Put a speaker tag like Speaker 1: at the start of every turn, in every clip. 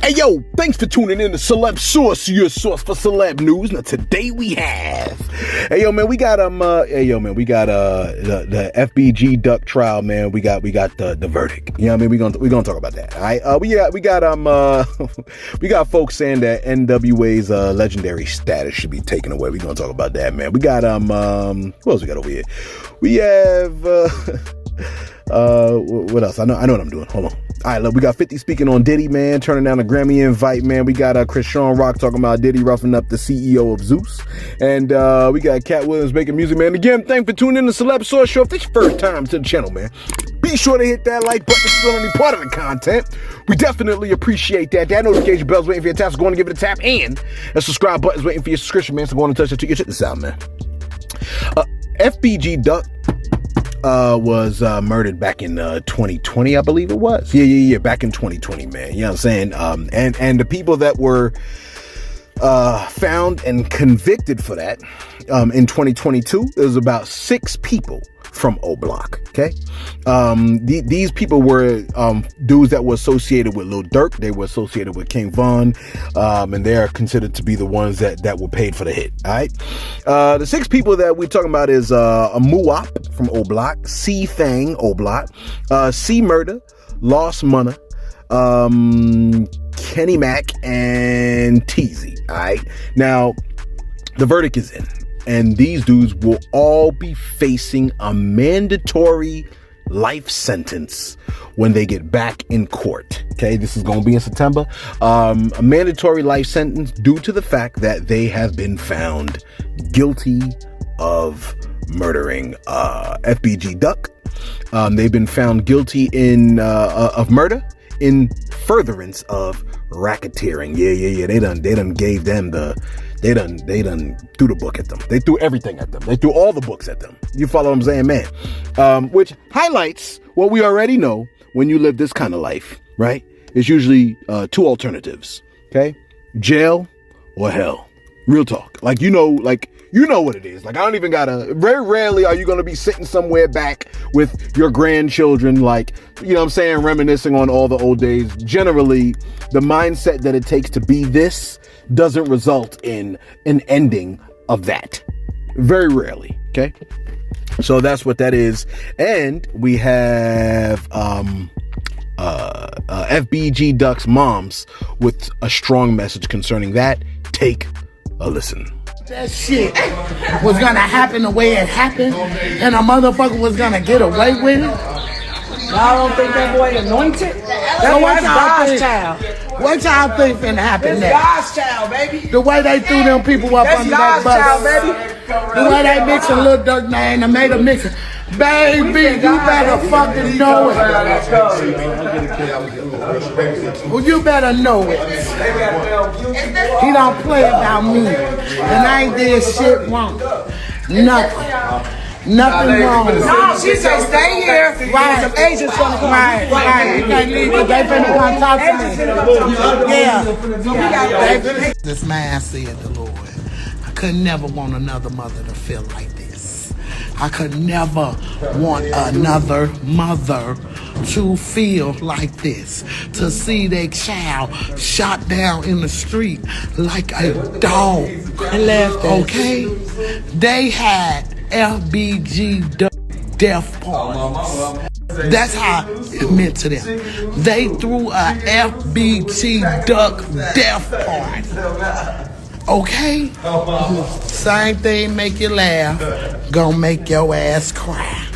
Speaker 1: Hey yo, thanks for tuning in to Celebs Source, your source for celeb news. Now today we have, the FBG Duck trial, man. We got the verdict. You know what I mean? We're gonna talk about that. All right. We got folks saying that NWA's legendary status should be taken away. We're gonna talk about that, man. We got what else we got over here? We have what else? I know what I'm doing. Hold on. All right, look, we got 50 speaking on Diddy, man, turning down a Grammy invite, man. We got Chris Sean Rock talking about Diddy roughing up the CEO of Zeus. And we got Katt Williams making music, man. Again, thanks for tuning in to Celebs Source Show. If this is your first time to the channel, man, be sure to hit that like button if you're any part of the content. We definitely appreciate that. That notification bell's waiting for your tap, so go on and give it a tap. And the subscribe button's waiting for your subscription, man, so go on and touch it too. Check this out, man. FBG Duck was murdered back in 2020, I believe it was. Yeah, back in 2020, man. You know what I'm saying? And the people that were found and convicted for that in 2022, there was about 6 people from O Block. Okay, these people were dudes that were associated with Lil Durk. They were associated with King Von, and they are considered to be the ones that were paid for the hit. All right, the 6 people that we're talking about is a Muwop from O Block, C Fang O Block, C Murder, Lost Munna, Kenny Mac, and Teasy. All right, now the verdict is in. And these dudes will all be facing a mandatory life sentence when they get back in court. Okay, this is going to be in September. A mandatory life sentence due to the fact that they have been found guilty of murdering FBG Duck. They've been found guilty of murder in furtherance of racketeering. Yeah. They done gave them They done threw the book at them. They threw everything at them. They threw all the books at them. You follow what I'm saying, man? Which highlights what we already know when you live this kind of life, right? It's usually 2 alternatives, okay? Jail or hell. Real talk. Like, you know what it is. Like, I don't even very rarely are you going to be sitting somewhere back with your grandchildren, like, you know what I'm saying, reminiscing on all the old days. Generally, the mindset that it takes to be this doesn't result in an ending of that. Very rarely, okay? So that's what that is. And we have FBG Duck's moms with a strong message concerning that. Take a listen.
Speaker 2: That shit was gonna happen the way it happened, and a motherfucker was gonna get away with it.
Speaker 3: Y'all don't think that boy anointed?
Speaker 2: So what y'all child? What y'all think finna happen next?
Speaker 3: God's child, baby.
Speaker 2: The way they threw them people up
Speaker 3: That's
Speaker 2: under
Speaker 3: God's
Speaker 2: that
Speaker 3: child,
Speaker 2: bus.
Speaker 3: baby.
Speaker 2: The way they mixing Lil Durk name and made a mixing. Baby, you better fucking know it. Well, you better know it. He don't play about me. And I ain't did shit wrong. Nothing wrong.
Speaker 3: No, she said stay here.
Speaker 2: Right.
Speaker 3: Some agents gonna come
Speaker 2: Right. You can't leave because they finna come talk to me. Yeah. This man said the Lord, I could never want another mother to feel like this. I could never want another mother to feel like this. To see their child shot down in the street like a dog. Okay? They had FBG death parties. That's how it meant to them. They threw a FBG Duck death party. Okay? Same thing make you laugh, gonna make your ass cry.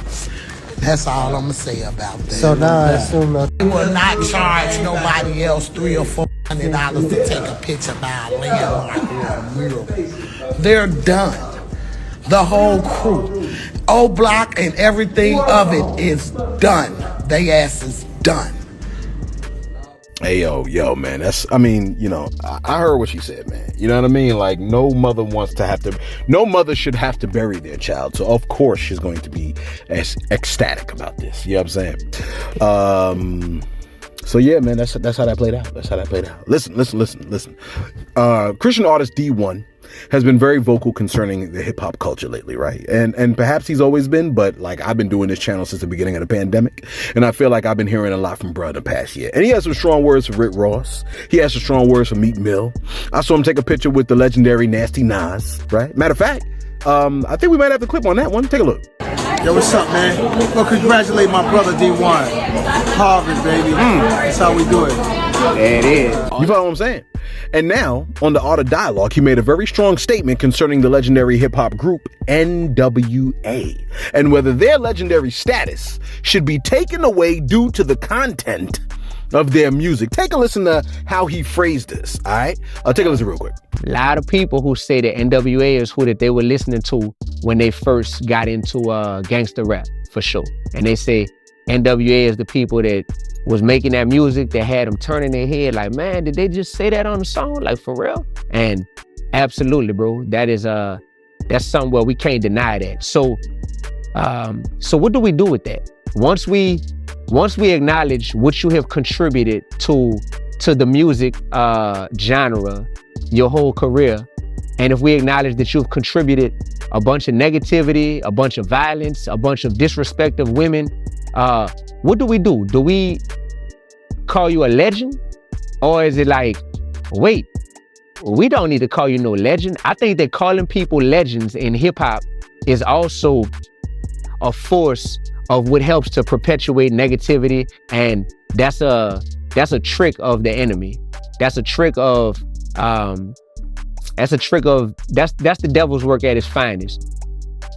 Speaker 2: That's all I'm gonna say about that.
Speaker 4: So now I assume that
Speaker 2: They will not charge nobody else $300 or $400 to take a picture by a landmark or a mural. They're done. The whole crew. O Block and everything of it is done. They ass is done.
Speaker 1: Hey, yo, man, I heard what she said, man. You know what I mean? Like, no mother should have to bury their child. So, of course, she's going to be as ecstatic about this. You know what I'm saying? So, yeah, man, that's how that played out. Listen. Christian artist D1 has been very vocal concerning the hip hop culture lately, right? And perhaps he's always been, but like I've been doing this channel since the beginning of the pandemic, and I feel like I've been hearing a lot from bruh the past year. And he has some strong words for Rick Ross. He has some strong words for Meek Mill. I saw him take a picture with the legendary Nasty Nas, right? Matter of fact, I think we might have the clip on that one. Take a look.
Speaker 4: Yo, what's up, man? Well, congratulate my brother D1. Harvard, baby. That's how we do it.
Speaker 3: There it is.
Speaker 1: You follow what I'm saying? And now, on the Art of Dialogue, he made a very strong statement concerning the legendary hip-hop group NWA and whether their legendary status should be taken away due to the content of their music. Take a listen to how he phrased this, all right? I'll take a listen real quick.
Speaker 5: A lot of people who say that NWA is who that they were listening to when they first got into gangster rap, for sure. And they say NWA is the people that was making that music that had them turning their head like, man, did they just say that on the song? Like, for real? And absolutely, bro. That is that's something where we can't deny that. So what do we do with that? Once we acknowledge what you have contributed to the music genre your whole career, and if we acknowledge that you've contributed a bunch of negativity, a bunch of violence, a bunch of disrespect of women, what do we do? Do we call you a legend? Or is it like, wait, we don't need to call you no legend? I think that calling people legends in hip hop is also a force of what helps to perpetuate negativity, and that's a trick of the enemy. That's the devil's work at its finest.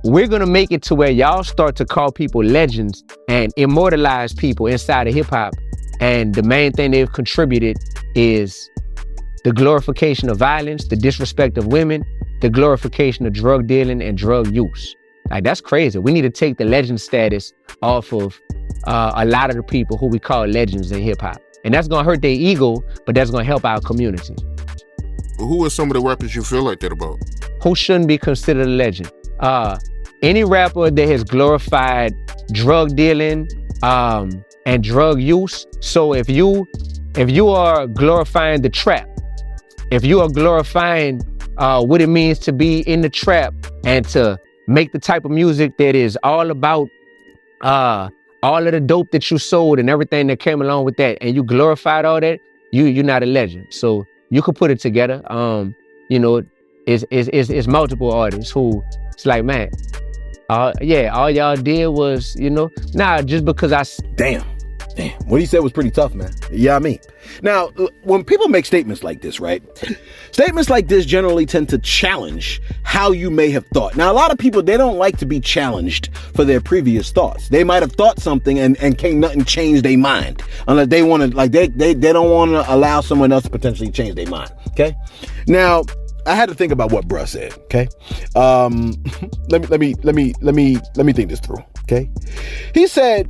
Speaker 5: We're gonna make it to where y'all start to call people legends and immortalize people inside of hip hop, and the main thing they've contributed is the glorification of violence, the disrespect of women, the glorification of drug dealing and drug use. Like, that's crazy. We need to take the legend status off of a lot of the people who we call legends in hip hop. And that's gonna hurt their ego, but that's gonna help our community.
Speaker 6: Who are some of the rappers you feel like that about?
Speaker 5: Who shouldn't be considered a legend? Any rapper that has glorified drug dealing and drug use. So if you are glorifying the trap, if you are glorifying what it means to be in the trap and to make the type of music that is all about all of the dope that you sold and everything that came along with that, and you glorified all that, you're not a legend. So you could put it together. It's multiple artists who it's like, man, all y'all did was, just because
Speaker 1: Damn. What he said was pretty tough, man. Yeah, I mean. Now, when people make statements like this, right? Statements like this generally tend to challenge how you may have thought. Now, a lot of people, they don't like to be challenged for their previous thoughts. They might have thought something and can't nothing change their mind. Unless they want to, like, they don't want to allow someone else to potentially change their mind. Okay? Now, I had to think about what bruh said, okay? Let me think this through, okay? He said,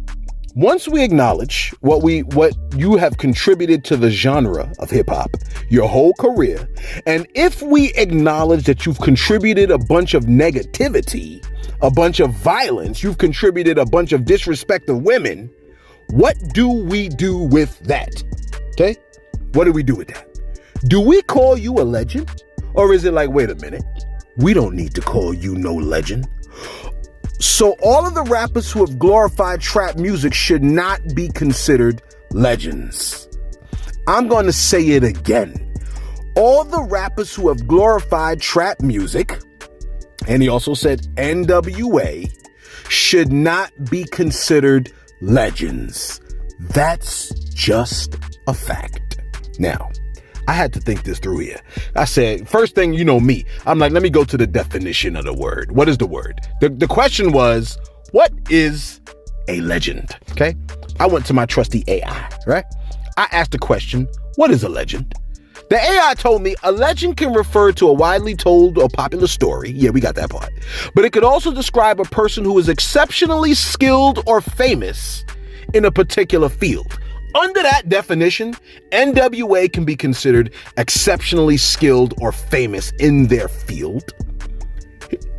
Speaker 1: once we acknowledge what you have contributed to the genre of hip hop your whole career, and if we acknowledge that you've contributed a bunch of negativity, a bunch of violence, you've contributed a bunch of disrespect of women, what do we do with that? Okay? What do we do with that? Do we call you a legend? Or is it like, wait a minute, we don't need to call you no legend? So all of the rappers who have glorified trap music should not be considered legends. I'm going to say it again. All the rappers who have glorified trap music, and he also said NWA, should not be considered legends. That's just a fact. Now, I had to think this through here. I said, first thing, you know me, I'm like, let me go to the definition of the word. What is the word? The question was, what is a legend? Okay. I went to my trusty AI, right? I asked the question, what is a legend? The AI told me a legend can refer to a widely told or popular story. Yeah, we got that part. But it could also describe a person who is exceptionally skilled or famous in a particular field. Under that definition, NWA can be considered exceptionally skilled or famous in their field.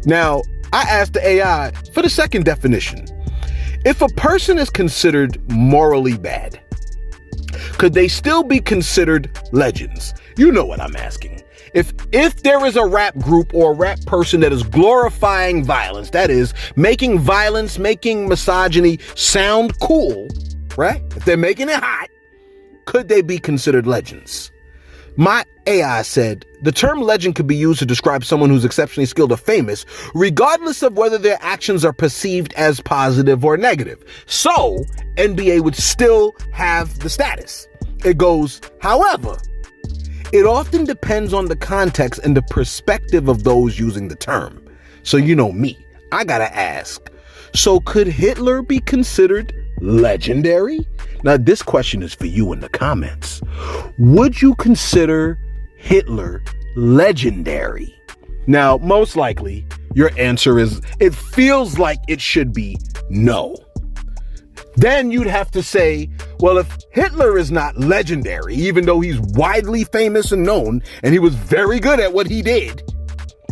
Speaker 1: Now, I asked the AI for the second definition. If a person is considered morally bad, could they still be considered legends? You know what I'm asking. If there is a rap group or a rap person that is glorifying violence, that is making violence, making misogyny sound cool, right? If they're making it hot, could they be considered legends? My AI said, the term legend could be used to describe someone who's exceptionally skilled or famous, regardless of whether their actions are perceived as positive or negative. So, NBA would still have the status. It goes, however, it often depends on the context and the perspective of those using the term. So you know me, I gotta ask, so could Hitler be considered legendary? Now this question is for you in the comments. Would you consider Hitler legendary? Now, most likely, your answer is, it feels like it should be no. Then you'd have to say, well, if Hitler is not legendary, even though he's widely famous and known, and he was very good at what he did,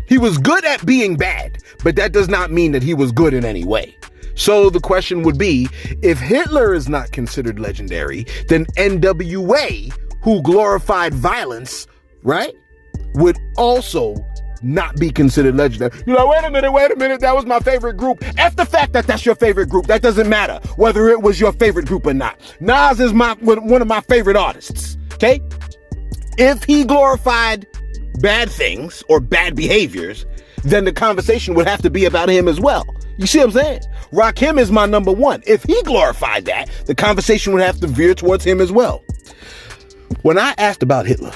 Speaker 1: he was good at being bad, but that does not mean that he was good in any way. So the question would be, if Hitler is not considered legendary, then NWA, who glorified violence, right, would also not be considered legendary. You're like, wait a minute, that was my favorite group. F the fact that that's your favorite group. That doesn't matter whether it was your favorite group or not. Nas is one of my favorite artists, okay? If he glorified bad things or bad behaviors, then the conversation would have to be about him as well. You see what I'm saying? Rakim is my number one. If he glorified that, the conversation would have to veer towards him as well. When I asked about Hitler,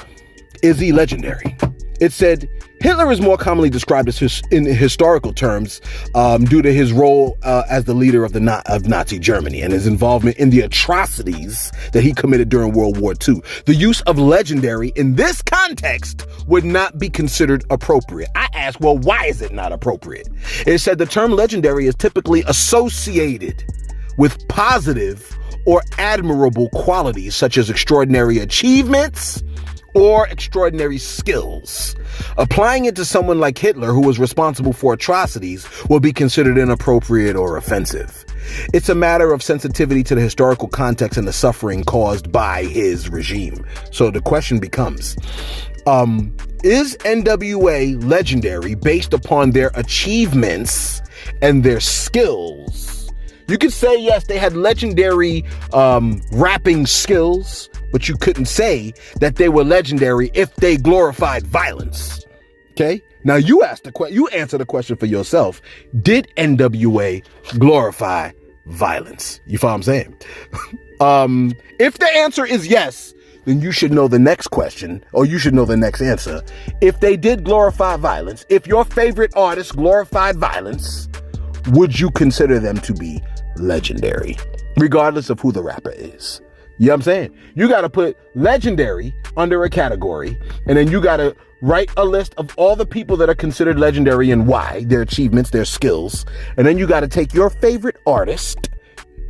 Speaker 1: is he legendary? It said, Hitler is more commonly described as in historical terms due to his role as the leader of Nazi Germany and his involvement in the atrocities that he committed during World War II. The use of legendary in this context would not be considered appropriate. I asked, well, why is it not appropriate? It said the term legendary is typically associated with positive or admirable qualities such as extraordinary achievements or extraordinary skills. Applying it to someone like Hitler, who was responsible for atrocities, will be considered inappropriate or offensive. It's a matter of sensitivity to the historical context and the suffering caused by his regime. So the question becomes, is NWA legendary based upon their achievements and their skills? You could say, yes, they had legendary rapping skills, but you couldn't say that they were legendary if they glorified violence. Okay? Now you answer the question for yourself. Did NWA glorify violence? You follow what I'm saying? If the answer is yes, then you should know the next question, or you should know the next answer. If they did glorify violence, if your favorite artist glorified violence, would you consider them to be legendary, regardless of who the rapper is? You know what I'm saying? You got to put legendary under a category, and then you got to write a list of all the people that are considered legendary and why, their achievements, their skills. And then you got to take your favorite artist,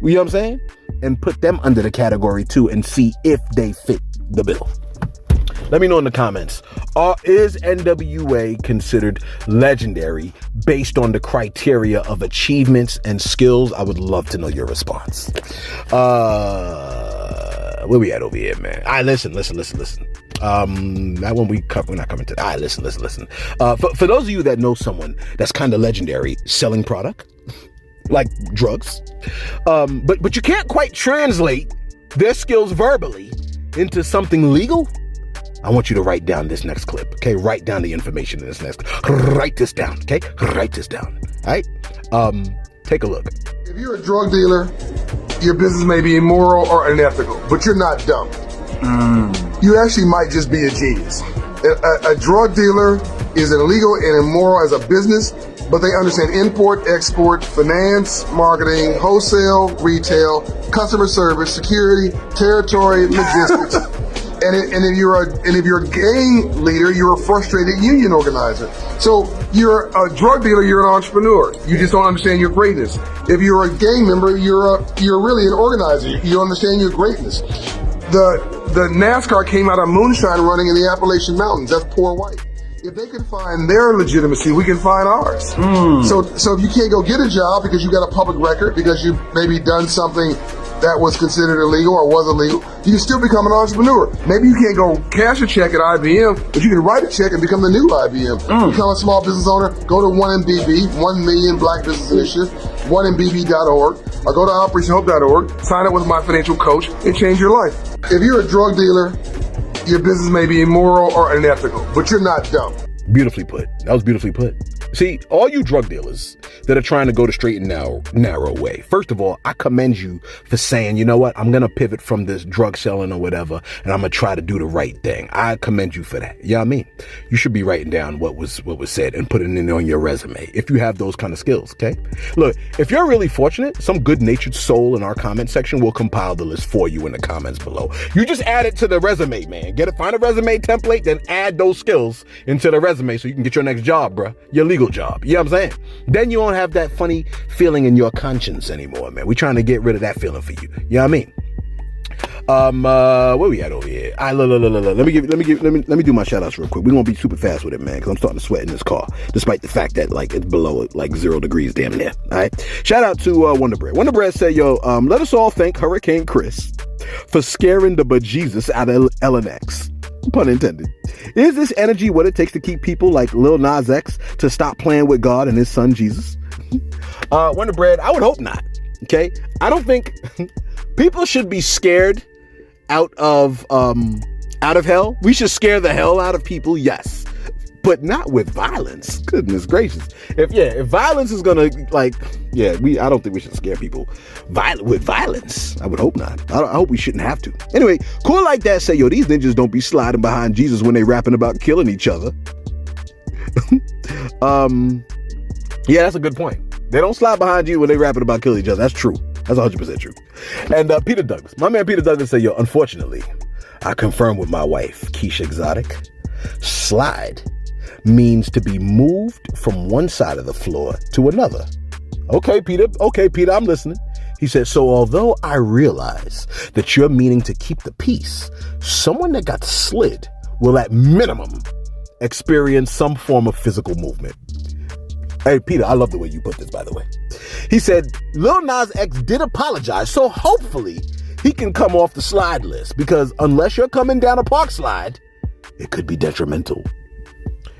Speaker 1: you know what I'm saying, and put them under the category too and see if they fit the bill. Let me know in the comments. Is NWA considered legendary based on the criteria of achievements and skills? I would love to know your response. Where we at over here, man? All right, listen. That one we're not coming to. All right, listen. For those of you that know someone that's kind of legendary selling product, like drugs, but you can't quite translate their skills verbally into something legal, I want you to write down this next clip, okay? Write down the information in this next clip. Write this down, okay? Write this down, all right? Take a look.
Speaker 7: If you're a drug dealer, your business may be immoral or unethical, but you're not dumb. You actually might just be a genius. A drug dealer is illegal and immoral as a business, but they understand import, export, finance, marketing, wholesale, retail, customer service, security, territory, logistics. And if you're a gang leader, you're a frustrated union organizer. So you're a drug dealer, you're an entrepreneur. You just don't understand your greatness. If you're a gang member, you're really an organizer. You understand your greatness. The NASCAR came out of moonshine running in the Appalachian Mountains. That's poor white. If they can find their legitimacy, we can find ours. So if you can't go get a job because you got a public record, because you've maybe done something that was considered illegal or was illegal, you can still become an entrepreneur. Maybe you can't go cash a check at IBM, but you can write a check and become the new IBM. Become a small business owner, go to 1MBB, 1 Million Black Business Initiative, 1MBB.org, or go to OperationHope.org, sign up with my financial coach, and change your life. If you're a drug dealer, your business may be immoral or unethical, but you're not dumb.
Speaker 1: Beautifully put. That was beautifully put. See, all you drug dealers that are trying to go the straight and narrow way, first of all, I commend you for saying, you know what, I'm going to pivot from this drug selling or whatever, and I'm going to try to do the right thing. I commend you for that. You know what I mean? You should be writing down what was said and putting it on your resume if you have those kind of skills, okay? Look, if you're really fortunate, some good-natured soul in our comment section will compile the list for you in the comments below. You just add it to the resume, man. Find a resume template, then add those skills into the resume so you can get your next job, bruh. Your legal job. You know what I'm saying? Then you don't have that funny feeling in your conscience anymore, man. We're trying to get rid of that feeling for you. You know what I mean? Where we at over here? Let me do my shout outs real quick. We're gonna be super fast with it, man, because I'm starting to sweat in this car, despite the fact that like it's below like 0 degrees damn near. All right. Shout out to Wonder Bread. Wonder Bread said, yo, let us all thank Hurricane Chris for scaring the bejesus out of LNX. Pun intended. Is this energy what it takes to keep people like Lil Nas X to stop playing with God and his son Jesus? Wonder Bread, I would hope not. Okay? I don't think people should be scared out of hell. We should scare the hell out of people, yes. But not with violence. Goodness gracious. If violence is gonna I don't think we should scare people with violence. I would hope not. I hope we shouldn't have to. Anyway, Cool Like That say, yo, these ninjas don't be sliding behind Jesus when they rapping about killing each other. Yeah, that's a good point. They don't slide behind you when they rapping about killing each other. That's true. That's 100% true. And Peter Douglas, my man Peter Douglas say, yo, unfortunately, I confirm with my wife, Keisha Exotic, slide means to be moved from one side of the floor to another. Okay, Peter, I'm listening. He said, so although I realize that you're meaning to keep the peace, someone that got slid will at minimum experience some form of physical movement. Hey, Peter, I love the way you put this, by the way. He said, Lil Nas X did apologize, so hopefully he can come off the slide list, because unless you're coming down a park slide, it could be detrimental.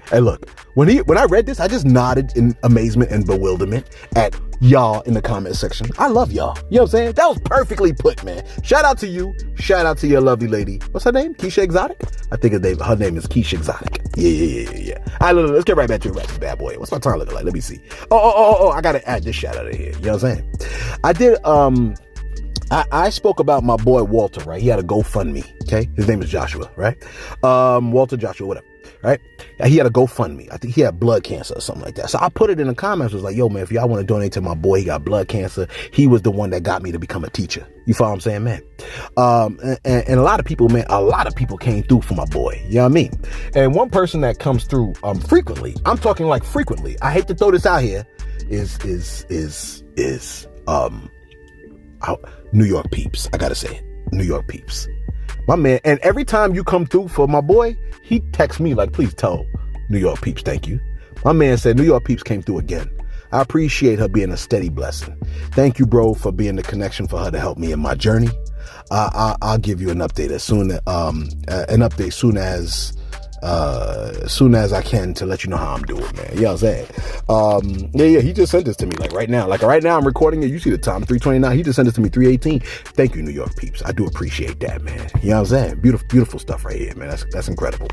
Speaker 1: Hey, look, when I read this, I just nodded in amazement and bewilderment at y'all in the comment section. I love y'all. You know what I'm saying? That was perfectly put, man. Shout out to you. Shout out to your lovely lady. What's her name? Keisha Exotic? I think her name is Keisha Exotic. Yeah. All right, look, let's get right back to it, bad boy. What's my time looking like? Let me see. Oh, I got to add this shout out of here. You know what I'm saying? I did, I spoke about my boy Walter, right? He had a GoFundMe, okay? His name is Joshua, right? Walter Joshua, whatever, right? He had a GoFundMe. I think he had blood cancer or something like that. So I put it in the comments. I was like, yo, man, if y'all want to donate to my boy, he got blood cancer. He was the one that got me to become a teacher. You follow what I'm saying, man? And a lot of people, man, came through for my boy. You know what I mean? And one person that comes through frequently, I'm talking like frequently, I hate to throw this out here, is New York peeps. I gotta say it. New York peeps. My man, and every time you come through for my boy, he texts me like, please tell New York peeps thank you. My man said New York peeps came through again. I appreciate her being a steady blessing. Thank you, bro, for being the connection for her to help me in my journey. I'll give you an update soon as I can to let you know how I'm doing, man. You know what I'm saying? Yeah, he just sent this to me like right now. Like right now I'm recording it. You see the time, 3:29. He just sent this to me, 3:18. Thank you, New York peeps. I do appreciate that, man. You know what I'm saying? Beautiful stuff right here, man. That's incredible.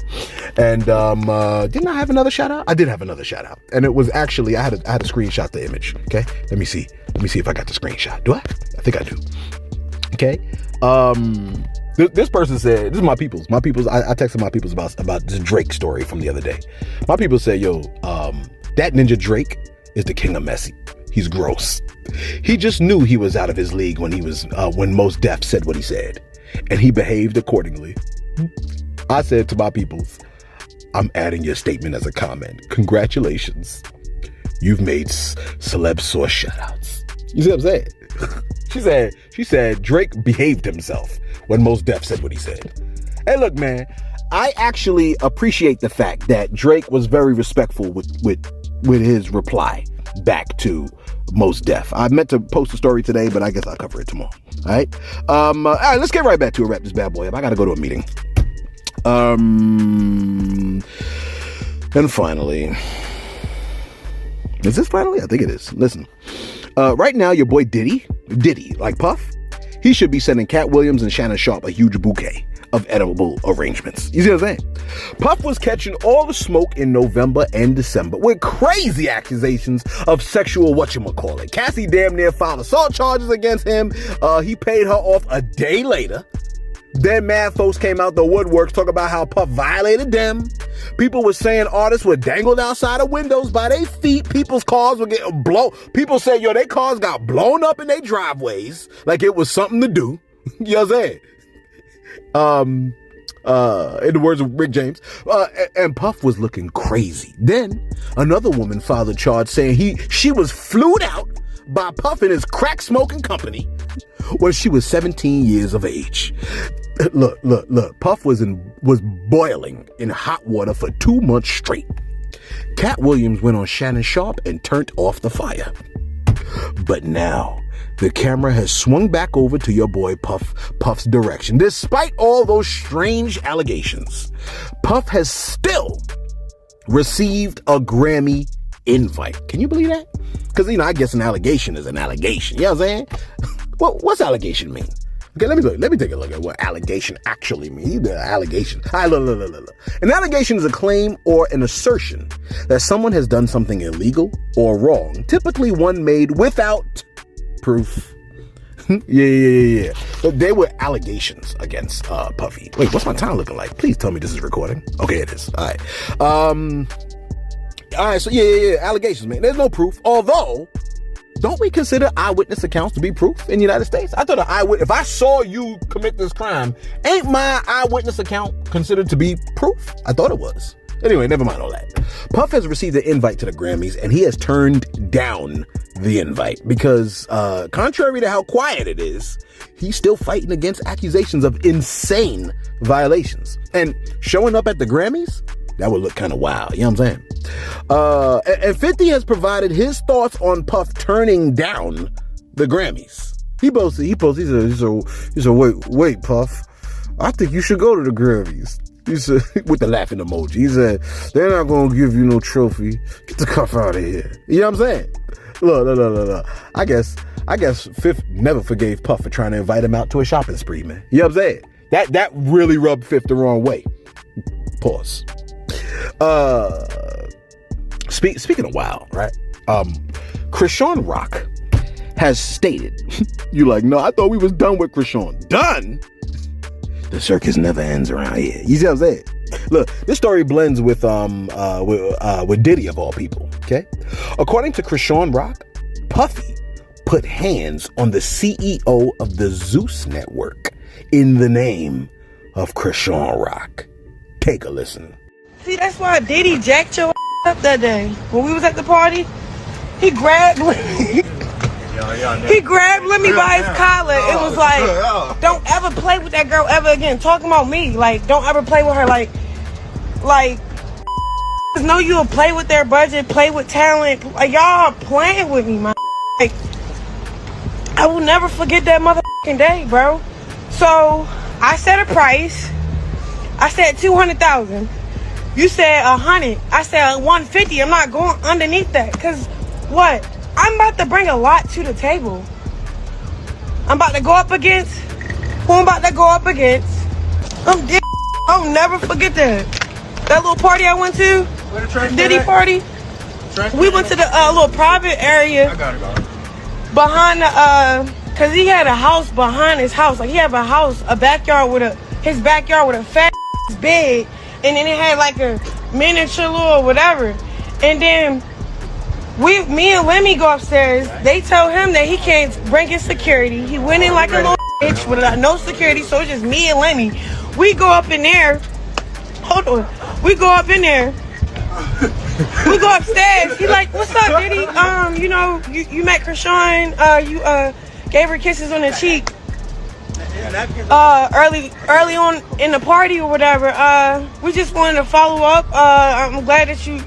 Speaker 1: And didn't I have another shout out? I did have another shout out. And it was actually, I had to screenshot the image. Okay. Let me see if I got the screenshot. Do I? I think I do. Okay. This person said, this is my peoples. I texted my peoples about this Drake story from the other day. My people said, yo, that ninja Drake is the king of messy. He's gross. He just knew he was out of his league when Mos Def said what he said, and he behaved accordingly. I said to my peoples, I'm adding your statement as a comment. Congratulations. You've made Celebs Source shoutouts. You see what I'm saying? She said Drake behaved himself when Mos Def said what he said. Hey, look, man, I actually appreciate the fact that Drake was very respectful with his reply back to most def. I meant to post a story today, but I guess I'll cover it tomorrow. All right. All right, let's get right back to it. Wrap this bad boy up. I got to go to a meeting. And finally, is this finally? I think it is. Listen, right now, your boy Diddy, like Puff, he should be sending Katt Williams and Shannon Sharp a huge bouquet of edible arrangements. You see what I'm saying? Puff was catching all the smoke in November and December with crazy accusations of sexual whatchamacallit. Cassie damn near filed assault charges against him. He paid her off a day later. Then mad folks came out the woodworks talking about how Puff violated them. People were saying artists were dangled outside of windows by their feet. People's cars were getting blown. People said, yo, their cars got blown up in their driveways like it was something to do. You know what I'm saying? In the words of Rick James, and Puff was looking crazy. Then another woman filed a charge saying she was flued out by Puff and his crack smoking company when she was 17 years of age. Look. Puff was boiling in hot water for 2 months straight. Katt Williams went on Shannon Sharp and turned off the fire. But now the camera has swung back over to your boy Puff's direction. Despite all those strange allegations, Puff has still received a Grammy invite. Can you believe that? Because, I guess an allegation is an allegation. You know what I'm saying? What's allegation mean? Okay, let me take a look at what allegation actually means. The allegation. All right, look. An allegation is a claim or an assertion that someone has done something illegal or wrong, typically one made without proof. Yeah. But they were allegations against Puffy. Wait, what's my time looking like? Please tell me this is recording. Okay, it is. All right. All right, so yeah, allegations, man. There's no proof, although don't we consider eyewitness accounts to be proof in the United States? I thought if I saw you commit this crime, ain't my eyewitness account considered to be proof? I thought it was. Anyway, never mind all that. Puff has received an invite to the Grammys, and he has turned down the invite because, contrary to how quiet it is, he's still fighting against accusations of insane violations. And showing up at the Grammys, that would look kind of wild. You know what I'm saying? And 50 has provided his thoughts on Puff turning down the Grammys. He said, wait, Puff, I think you should go to the Grammys. He said, with the laughing emoji. He said, they're not going to give you no trophy. Get the cuff out of here. You know what I'm saying? Look. I guess Fifth never forgave Puff for trying to invite him out to a shopping spree, man. You know what I'm saying? That really rubbed Fifth the wrong way. Pause. Speaking of wild, right? Krishan Rock has stated, you like, no, I thought we was done with Krishan. Done? The circus never ends around here. You see what I'm saying? Look, this story blends with Diddy of all people. Okay, according to Krishan Rock, Puffy put hands on the CEO of the Zeus Network in the name of Krishan Rock. Take a listen.
Speaker 8: See, that's why Diddy jacked your up that day when we was at the party. He grabbed Lemmy by his collar. It was like, don't ever play with that girl ever again. Talking about me, like, don't ever play with her. Like, know you'll play with their budget, play with talent. Like, y'all playing with me, man. Like, I will never forget that motherfucking day, bro. So I set a price. I said 200,000. You said 100. I said 150. I'm not going underneath that. Cause what? I'm about to bring a lot to the table. I'm about to go up against who I'm about to go up against. I'll never forget that. That little party I went to, Diddy party. We went to the little private area behind the cause he had a house behind his house. Like he had a backyard with his backyard with a fat bed, and then it had like a miniature little whatever. And then me and Lemmy go upstairs. They tell him that he can't bring his security. He went in like a little bitch with no security, so it's just me and Lemmy. We go up in there. Hold on. We go up in there. We go upstairs. He like, what's up, Diddy? You met Krishan. You gave her kisses on the cheek. Early on in the party or whatever. We just wanted to follow up. I'm glad that you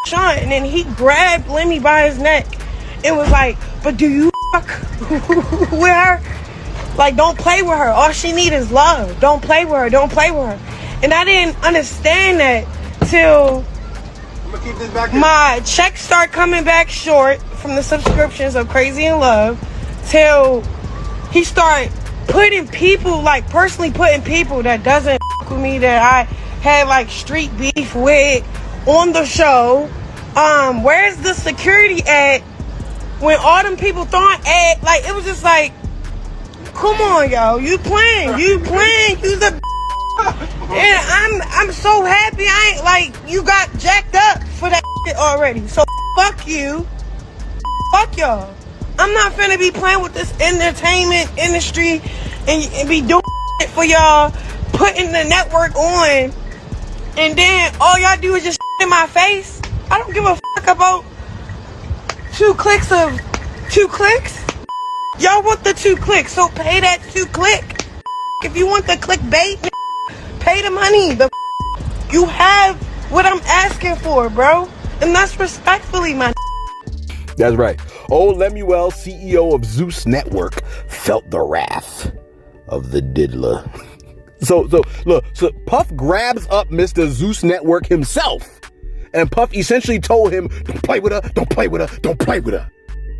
Speaker 8: Sean. And then he grabbed Lemmy by his neck it was like, but do you fuck with her? Like, don't play with her. All she need is love. Don't play with her. Don't play with her. And I didn't understand that till my checks start coming back short from the subscriptions of Crazy in Love, till he started putting people, like personally putting people that doesn't fuck with me, that I had like street beef with on the show. Where's the security at when all them people thought at, like, it was just like, come on, yo, you playing, you the and I'm so happy I ain't, like, you got jacked up for that shit already. So fuck you. Fuck y'all. I'm not finna be playing with this entertainment industry and be doing shit for y'all, putting the network on, and then all y'all do is just in my face. I don't give a fuck about 2 clicks. Y'all want the 2 clicks, so pay that 2 click. If you want the clickbait, pay the money. You have what I'm asking for, bro. And that's respectfully, my.
Speaker 1: That's right. Old Lemuel, CEO of Zeus Network, felt the wrath of the diddler. So Puff grabs up Mr. Zeus Network himself, and Puff essentially told him, don't play with her, don't play with her, don't play with her.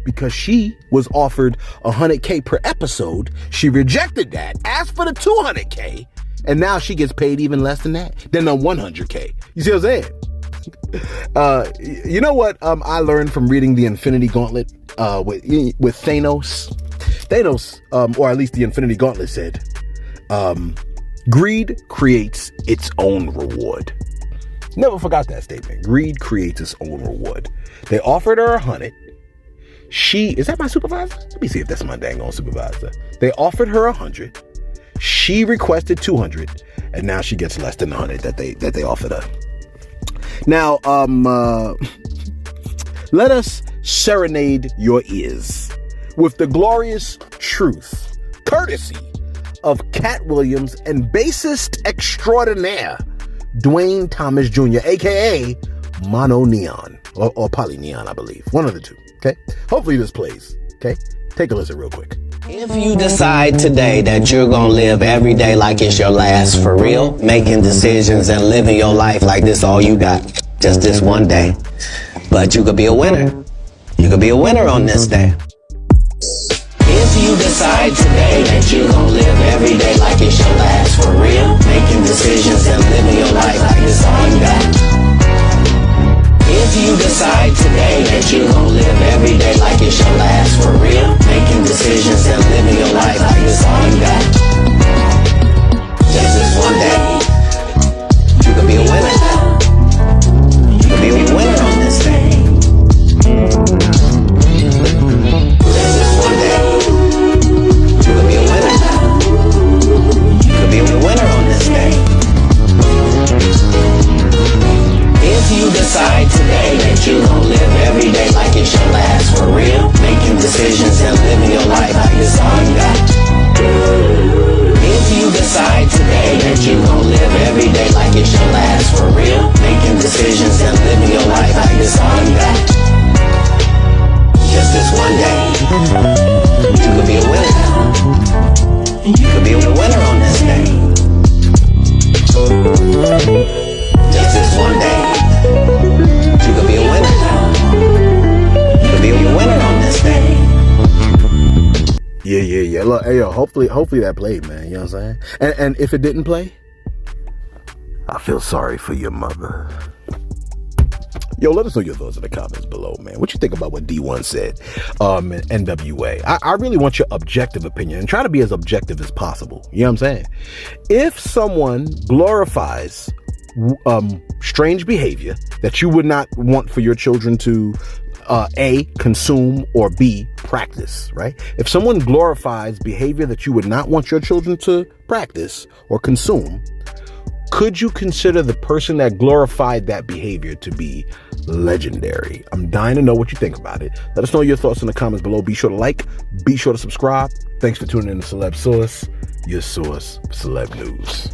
Speaker 1: Because she was offered $100K per episode, she rejected that, asked for the $200K, and now she gets paid even less than that, than the $100K. You see what I'm saying? You know what I learned from reading the Infinity Gauntlet with Thanos? Thanos, or at least the Infinity Gauntlet said, greed creates its own reward. Never forgot that statement. Greed creates its own reward. They offered her 100. Is that my supervisor? Let me see if that's my dang on supervisor. They offered her 100. She requested 200, and now she gets less than 100 that they offered her. Now, let us serenade your ears with the glorious truth, courtesy of Katt Williams and bassist extraordinaire Dwayne Thomas Jr., aka Mono Neon or Poly Neon, I believe. One of the two. Okay. Hopefully this plays. Okay. Take a listen real quick.
Speaker 9: If you decide today that you're gonna live every day like it's your last, for real, making decisions and living your life like this all you got, just this one day, but you could be a winner. You could be a winner on this day. If you decide today that you're gonna live every day like it's your last, for real, making decisions and living your life like this all you got. If you decide today that you're gonna live every day like it's your last, for real, making decisions and living your life like this all you got, just this one day, you could be a winner. You could be a winner on this day. Just this one day, you could be a winner. You could be a winner on this day. If you decide today that you're gonna live every day like it's your last, for real, making decisions and living your life like this all you got. If you decide today that you're gonna live every day like it's your last, for real, making decisions and living your life like this all you got, just this one day, you could be a winner. You could be a winner on this day. Just this one day, you could be a winner. You could be a winner on this day.
Speaker 1: Yeah. Look, hey, yo, hopefully that played, man. You know what I'm saying? And if it didn't play, I feel sorry for your mother. Yo, let us know your thoughts in the comments below, man. What you think about what D1 said, NWA? I really want your objective opinion, and try to be as objective as possible. You know what I'm saying? If someone glorifies strange behavior that you would not want for your children to A, consume, or B, practice, right? If someone glorifies behavior that you would not want your children to practice or consume, could you consider the person that glorified that behavior to be legendary? I'm dying to know what you think about it. Let us know your thoughts in the comments below. Be sure to like, be sure to subscribe. Thanks for tuning in to Celebs Source, your source for celeb news.